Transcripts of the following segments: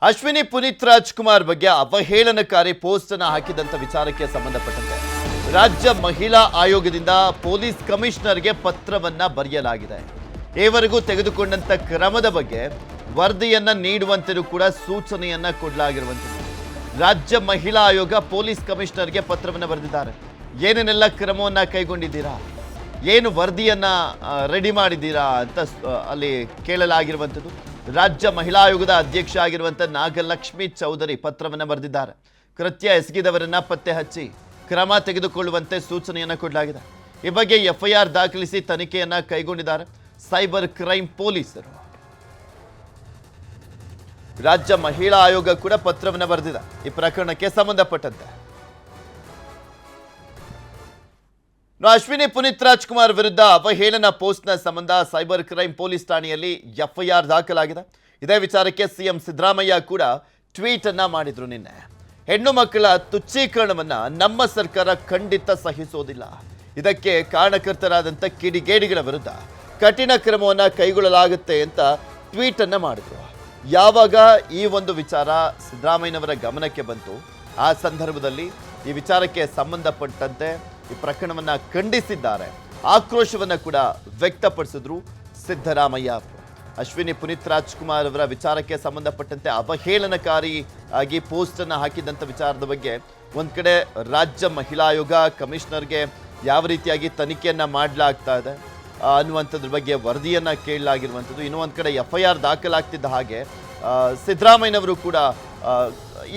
ಅಶ್ವಿನಿ ಪುನೀತ್ ರಾಜ್ಕುಮಾರ್ ಬಗ್ಗೆ ಅವಹೇಳನಕಾರಿ ಪೋಸ್ಟ್ ಅನ್ನು ಹಾಕಿದಂತ ವಿಚಾರಕ್ಕೆ ಸಂಬಂಧಪಟ್ಟಂತೆ ರಾಜ್ಯ ಮಹಿಳಾ ಆಯೋಗದಿಂದ ಪೊಲೀಸ್ ಕಮಿಷನರ್ಗೆ ಪತ್ರವನ್ನ ಬರೆಯಲಾಗಿದೆ. ಈವರೆಗೂ ತೆಗೆದುಕೊಂಡಂತ ಕ್ರಮದ ಬಗ್ಗೆ ವರದಿಯನ್ನ ನೀಡುವಂತೆಯೂ ಕೂಡ ಸೂಚನೆಯನ್ನ ಕೊಡಲಾಗಿರುವಂಥದ್ದು. ರಾಜ್ಯ ಮಹಿಳಾ ಆಯೋಗ ಪೊಲೀಸ್ ಕಮಿಷನರ್ಗೆ ಪತ್ರವನ್ನು ಬರೆದಿದ್ದಾರೆ. ಏನೇನೆಲ್ಲ ಕ್ರಮವನ್ನ ಕೈಗೊಂಡಿದ್ದೀರಾ, ಏನು ವರದಿಯನ್ನ ರೆಡಿ ಮಾಡಿದ್ದೀರಾ ಅಂತ ಅಲ್ಲಿ ಕೇಳಲಾಗಿರುವಂಥದ್ದು. ರಾಜ್ಯ ಮಹಿಳಾ ಆಯೋಗದ ಅಧ್ಯಕ್ಷ ಆಗಿರುವಂಥ ನಾಗಲಕ್ಷ್ಮಿ ಚೌಧರಿ ಪತ್ರವನ್ನು ಬರೆದಿದ್ದಾರೆ. ಕೃತ್ಯ ಎಸಗಿದವರನ್ನ ಪತ್ತೆ ಹಚ್ಚಿ ಕ್ರಮ ತೆಗೆದುಕೊಳ್ಳುವಂತೆ ಸೂಚನೆಯನ್ನು ಕೊಡಲಾಗಿದೆ. ಈ ಬಗ್ಗೆ ಎಫ್ಐಆರ್ ದಾಖಲಿಸಿ ತನಿಖೆಯನ್ನ ಕೈಗೊಂಡಿದ್ದಾರೆ ಸೈಬರ್ ಕ್ರೈಮ್ ಪೊಲೀಸರು. ರಾಜ್ಯ ಮಹಿಳಾ ಆಯೋಗ ಕೂಡ ಪತ್ರವನ್ನು ಬರೆದಿದೆ ಈ ಪ್ರಕರಣಕ್ಕೆ ಸಂಬಂಧಪಟ್ಟಂತೆ. ಅಶ್ವಿನಿ ಪುನೀತ್ ರಾಜ್ಕುಮಾರ್ ವಿರುದ್ಧ ಅವಹೇಳನ ಪೋಸ್ಟ್ನ ಸಂಬಂಧ ಸೈಬರ್ ಕ್ರೈಮ್ ಪೊಲೀಸ್ ಠಾಣೆಯಲ್ಲಿ ಎಫ್ಐಆರ್ ದಾಖಲಾಗಿದೆ. ಇದೇ ವಿಚಾರಕ್ಕೆ ಸಿಎಂ ಸಿದ್ದರಾಮಯ್ಯ ಕೂಡ ಟ್ವೀಟ್ ಅನ್ನ ಮಾಡಿದ್ರು. ನಿನ್ನೆ ಹೆಣ್ಣು ಮಕ್ಕಳ ತುಚ್ಛೀಕರಣವನ್ನ ನಮ್ಮ ಸರ್ಕಾರ ಖಂಡಿತ ಸಹಿಸೋದಿಲ್ಲ. ಇದಕ್ಕೆ ಕಾರಣಕರ್ತರಾದಂಥ ಕಿಡಿಗೇಡಿಗಳ ವಿರುದ್ಧ ಕಠಿಣ ಕ್ರಮವನ್ನ ಕೈಗೊಳ್ಳಲಾಗುತ್ತೆ ಅಂತ ಟ್ವೀಟ್ ಅನ್ನ ಮಾಡಿದ್ರು. ಯಾವಾಗ ಈ ಒಂದು ವಿಚಾರ ಸಿದ್ದರಾಮಯ್ಯನವರ ಗಮನಕ್ಕೆ ಬಂತು, ಆ ಸಂದರ್ಭದಲ್ಲಿ ಈ ವಿಚಾರಕ್ಕೆ ಸಂಬಂಧಪಟ್ಟಂತೆ ಈ ಪ್ರಕರಣವನ್ನ ಖಂಡಿಸಿದ್ದಾರೆ. ಆಕ್ರೋಶವನ್ನ ಕೂಡ ವ್ಯಕ್ತಪಡಿಸಿದ್ರು ಸಿದ್ದರಾಮಯ್ಯ. ಅಶ್ವಿನಿ ಪುನೀತ್ ರಾಜ್ಕುಮಾರ್ ಅವರ ವಿಚಾರಕ್ಕೆ ಸಂಬಂಧಪಟ್ಟಂತೆ ಅವಹೇಳನಕಾರಿ ಆಗಿ ಪೋಸ್ಟ್ ಅನ್ನ ಹಾಕಿದಂಥ ವಿಚಾರದ ಬಗ್ಗೆ ಒಂದ್ ಕಡೆ ರಾಜ್ಯ ಮಹಿಳಾ ಆಯೋಗ ಕಮಿಷನರ್ಗೆ ಯಾವ ರೀತಿಯಾಗಿ ತನಿಖೆಯನ್ನ ಮಾಡಲಾಗ್ತಾ ಇದೆ ಅನ್ನುವಂಥದ್ರ ಬಗ್ಗೆ ವರದಿಯನ್ನ ಕೇಳಲಾಗಿರುವಂಥದ್ದು. ಇನ್ನೂ ಒಂದ್ ಕಡೆ ಎಫ್ಐಆರ್ ದಾಖಲಾಗ್ತಿದ್ದ ಹಾಗೆ ಸಿದ್ದರಾಮಯ್ಯನವರು ಕೂಡ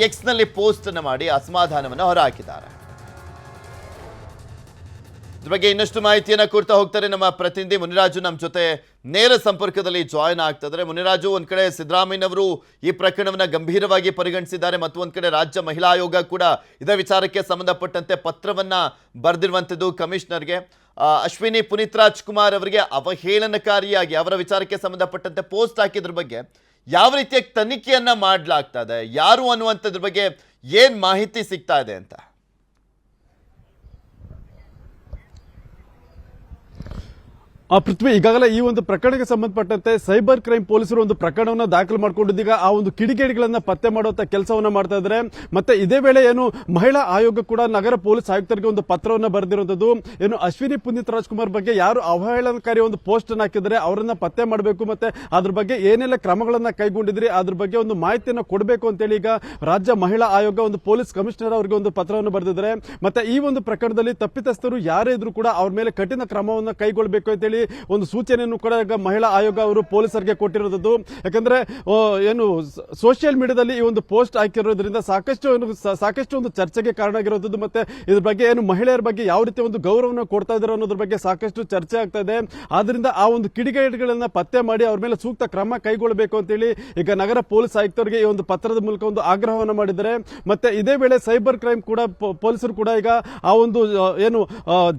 ಎಕ್ಸ್ನಲ್ಲಿ ಪೋಸ್ಟ್ ಅನ್ನು ಮಾಡಿ ಅಸಮಾಧಾನವನ್ನು ಹೊರಹಾಕಿದ್ದಾರೆ. ಇದ್ರ ಬಗ್ಗೆ ಇನ್ನಷ್ಟು ಮಾಹಿತಿಯನ್ನ ಕೊಡ್ತಾ ಹೋಗ್ತಾರೆ ನಮ್ಮ ಪ್ರತಿನಿಧಿ ಮುನಿರಾಜು ನಮ್ಮ ಜೊತೆ ನೇರ ಸಂಪರ್ಕದಲ್ಲಿ ಜಾಯಿನ್ ಆಗ್ತಾ ಇದ್ದಾರೆ. ಮುನಿರಾಜು, ಒಂದ್ ಕಡೆ ಸಿದ್ದರಾಮಯ್ಯನವರು ಈ ಪ್ರಕರಣವನ್ನ ಗಂಭೀರವಾಗಿ ಪರಿಗಣಿಸಿದ್ದಾರೆ, ಮತ್ತು ಒಂದ್ ಕಡೆ ರಾಜ್ಯ ಮಹಿಳಾ ಆಯೋಗ ಕೂಡ ಇದೇ ವಿಚಾರಕ್ಕೆ ಸಂಬಂಧಪಟ್ಟಂತೆ ಪತ್ರವನ್ನ ಬರೆದಿರುವಂಥದ್ದು ಕಮಿಷನರ್ಗೆ. ಅಶ್ವಿನಿ ಪುನೀತ್ ರಾಜ್ಕುಮಾರ್ ಅವರಿಗೆ ಅವಹೇಳನಕಾರಿಯಾಗಿ ಅವರ ವಿಚಾರಕ್ಕೆ ಸಂಬಂಧಪಟ್ಟಂತೆ ಪೋಸ್ಟ್ ಹಾಕಿದ್ರ ಬಗ್ಗೆ ಯಾವ ರೀತಿಯ ತನಿಖೆಯನ್ನ ಮಾಡಲಾಗ್ತಾ ಇದೆ, ಯಾರು ಅನ್ನುವಂಥದ್ರ ಬಗ್ಗೆ ಏನ್ ಮಾಹಿತಿ ಸಿಗ್ತಾ ಇದೆ ಅಂತ? ಪೃಥ್ವಿ, ಈಗಾಗಲೇ ಈ ಒಂದು ಪ್ರಕರಣಕ್ಕೆ ಸಂಬಂಧಪಟ್ಟಂತೆ ಸೈಬರ್ ಕ್ರೈಮ್ ಪೊಲೀಸರು ಒಂದು ಪ್ರಕರಣವನ್ನು ದಾಖಲು ಮಾಡಿಕೊಂಡಿದ್ದೀಗ ಆ ಒಂದು ಕಿಡಿಗೇಡಿಗಳನ್ನ ಪತ್ತೆ ಮಾಡುವಂತ ಕೆಲಸವನ್ನ ಮಾಡ್ತಾ ಇದ್ದಾರೆ. ಮತ್ತೆ ಇದೇ ವೇಳೆ ಏನು ಮಹಿಳಾ ಆಯೋಗ ಕೂಡ ನಗರ ಪೊಲೀಸ್ ಆಯುಕ್ತರಿಗೆ ಒಂದು ಪತ್ರವನ್ನ ಬರೆದಿರುವಂತದ್ದು. ಏನು ಅಶ್ವಿನಿ ಪುನೀತ್ ರಾಜ್ಕುಮಾರ್ ಬಗ್ಗೆ ಯಾರು ಅವಹೇಳನಕಾರಿ ಒಂದು ಪೋಸ್ಟ್ ಅನ್ನು ಹಾಕಿದರೆ ಅವರನ್ನ ಪತ್ತೆ ಮಾಡಬೇಕು, ಮತ್ತೆ ಅದ್ರ ಬಗ್ಗೆ ಏನೆಲ್ಲ ಕ್ರಮಗಳನ್ನ ಕೈಗೊಂಡಿದ್ರಿ ಅದ್ರ ಬಗ್ಗೆ ಒಂದು ಮಾಹಿತಿಯನ್ನು ಕೊಡಬೇಕು ಅಂತೇಳಿ ಈಗ ರಾಜ್ಯ ಮಹಿಳಾ ಆಯೋಗ ಒಂದು ಪೊಲೀಸ್ ಕಮಿಷನರ್ ಅವರಿಗೆ ಒಂದು ಪತ್ರವನ್ನು ಬರೆದಿದ್ದಾರೆ. ಮತ್ತೆ ಈ ಒಂದು ಪ್ರಕರಣದಲ್ಲಿ ತಪ್ಪಿತಸ್ಥರು ಯಾರೇ ಇದ್ರು ಕೂಡ ಅವ್ರ ಮೇಲೆ ಕಠಿಣ ಕ್ರಮವನ್ನು ಕೈಗೊಳ್ಳಬೇಕು ಅಂತೇಳಿ ಒಂದು ಸೂಚನೆಯನ್ನು ಕೂಡ ಮಹಿಳಾ ಆಯೋಗ ಅವರು ಪೊಲೀಸರಿಗೆ ಕೊಟ್ಟಿರೋದು. ಯಾಕಂದ್ರೆ ಏನು ಸೋಷಿಯಲ್ ಮೀಡಿಯಾದಲ್ಲಿ ಈ ಒಂದು ಪೋಸ್ಟ್ ಹಾಕಿರೋದ್ರಿಂದ ಸಾಕಷ್ಟು ಒಂದು ಚರ್ಚೆಗೆ ಕಾರಣ ಆಗಿರೋದು. ಮತ್ತೆ ಇದ್ರ ಬಗ್ಗೆ ಏನು ಮಹಿಳೆಯರ ಬಗ್ಗೆ ಯಾವ ರೀತಿ ಒಂದು ಗೌರವವನ್ನು ಕೊಡ್ತಾ ಇದ್ದಾರೆ ಅನ್ನೋದ್ರ ಬಗ್ಗೆ ಸಾಕಷ್ಟು ಚರ್ಚೆ ಆಗ್ತಾ ಇದೆ. ಆದ್ರಿಂದ ಆ ಒಂದು ಕಿಡಿಗೇಡಿಗಳನ್ನ ಪತ್ತೆ ಮಾಡಿ ಅವ್ರ ಮೇಲೆ ಸೂಕ್ತ ಕ್ರಮ ಕೈಗೊಳ್ಳಬೇಕು ಅಂತೇಳಿ ಈಗ ನಗರ ಪೊಲೀಸ್ ಆಯುಕ್ತರಿಗೆ ಈ ಒಂದು ಪತ್ರದ ಮೂಲಕ ಒಂದು ಆಗ್ರಹವನ್ನು ಮಾಡಿದ್ದಾರೆ. ಮತ್ತೆ ಇದೇ ವೇಳೆ ಸೈಬರ್ ಕ್ರೈಮ್ ಕೂಡ ಪೊಲೀಸರು ಕೂಡ ಈಗ ಆ ಒಂದು ಏನು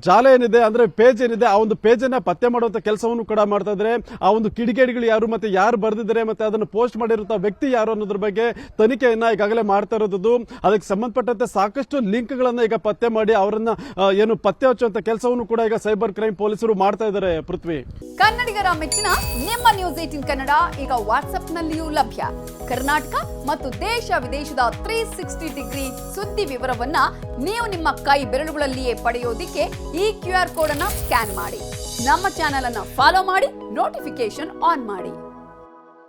ಜಾಲ ಏನಿದೆ ಅಂದ್ರೆ ಪೇಜ್ ಏನಿದೆ ಆ ಒಂದು ಪೇಜ್ ಅನ್ನ ಪತ್ತೆ ಮಾಡುವಂತ ಕೆಲಸವನ್ನು ಕೂಡ ಮಾಡ್ತಾ ಇದ್ದಾರೆ. ಆ ಒಂದು ಕಿಡಿಗೇಡಿಗಳು ಯಾರು, ಮತ್ತೆ ಯಾರು ಬರೆದಿದ್ದಾರೆ, ಮತ್ತೆ ಅದನ್ನು ಪೋಸ್ಟ್ ಮಾಡಿರುವಂತಹ ವ್ಯಕ್ತಿ ಯಾರು ಅನ್ನೋದ್ರ ಬಗ್ಗೆ ತನಿಖೆಯನ್ನ ಈಗಾಗಲೇ ಮಾಡ್ತಾ ಇರೋದು. ಅದಕ್ಕೆ ಸಂಬಂಧಪಟ್ಟಂತೆ ಸಾಕಷ್ಟು ಲಿಂಕ್ ಗಳನ್ನ ಈಗ ಪತ್ತೆ ಮಾಡಿ ಅವರನ್ನ ಏನು ಪತ್ತೆ ಹಚ್ಚುವಂತ ಕೆಲಸವನ್ನು ಕೂಡ ಈಗ ಸೈಬರ್ ಕ್ರೈಮ್ ಪೊಲೀಸರು ಮಾಡ್ತಾ ಇದ್ದಾರೆ. ಪೃಥ್ವಿ, ಕನ್ನಡಿಗರ ಮೆಚ್ಚಿನ ನಿಮ್ಮ ನ್ಯೂಸ್ 18 ಕನ್ನಡ ಈಗ ವಾಟ್ಸ್ಆಪ್ ನಲ್ಲಿಯೂ ಲಭ್ಯ. ಕರ್ನಾಟಕ ಮತ್ತು ದೇಶ ವಿದೇಶದ 360 ಡಿಗ್ರಿ ಸುದ್ದಿ ವಿವರವನ್ನ ನೀವು ನಿಮ್ಮ ಕೈ ಬೆರಳುಗಳಲ್ಲಿಯೇ ಪಡೆಯೋದಿಕ್ಕೆ ಈ QR ಕೋಡ್ ಅನ್ನ ಸ್ಕ್ಯಾನ್ ಮಾಡಿ. ನಮ್ಮ ಚಾನೆಲ್ ಅನ್ನು ಫಾಲೋ ಮಾಡಿ, ನೋಟಿಫಿಕೇಶನ್ ಆನ್ ಮಾಡಿ.